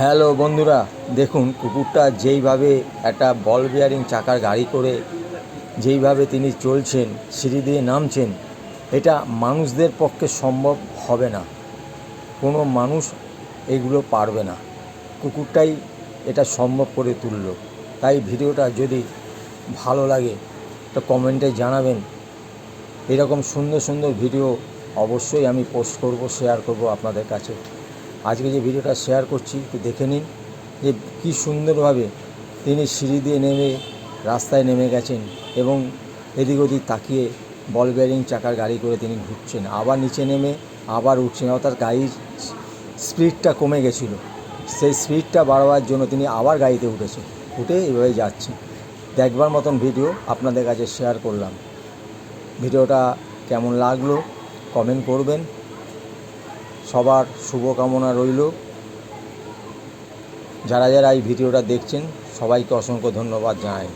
Hello বন্ধুরা, দেখুন কুকুরটা যেইভাবে একটা বল বিয়ারিং চাকার গাড়ি করে যেইভাবে তিনি চলছেন, সিঁড়ি দিয়ে নামছেন, এটা মানুষদের পক্ষে সম্ভব হবে না। কোনো মানুষ এগুলো পারবে না। কুকুরটাই এটা সম্ভব করে তুলল। তাই ভিডিওটা যদি ভালো লাগে তো কমেন্টে জানাবেন। এরকম সুন্দর সুন্দর ভিডিও অবশ্যই আমি পোস্ট করব, শেয়ার করব আপনাদের কাছে। আজকে যে ভিডিওটা শেয়ার করছি একটু দেখে নিন যে কী সুন্দরভাবে তিনি সিঁড়ি দিয়ে নেমে রাস্তায় নেমে গেছেন এবং এদিক ওদিক তাকিয়ে বল বেয়ারিং চাকার গাড়ি করে তিনি ঘুরছেন, আবার নিচে নেমে আবার উঠছেন। অর্থাৎ গাড়ির স্পিডটা কমে গেছিলো, সেই স্পিডটা বাড়াবার জন্য তিনি আবার গাড়িতে উঠে এভাবে যাচ্ছেন। দেখবার মতন ভিডিও আপনাদের কাছে শেয়ার করলাম। ভিডিওটা কেমন লাগলো কমেন্ট করবেন। সবার শুভকামনা রইল। যারা যারা এই ভিডিওটা দেখছেন সবাইকে অসংখ্য ধন্যবাদ জানাই।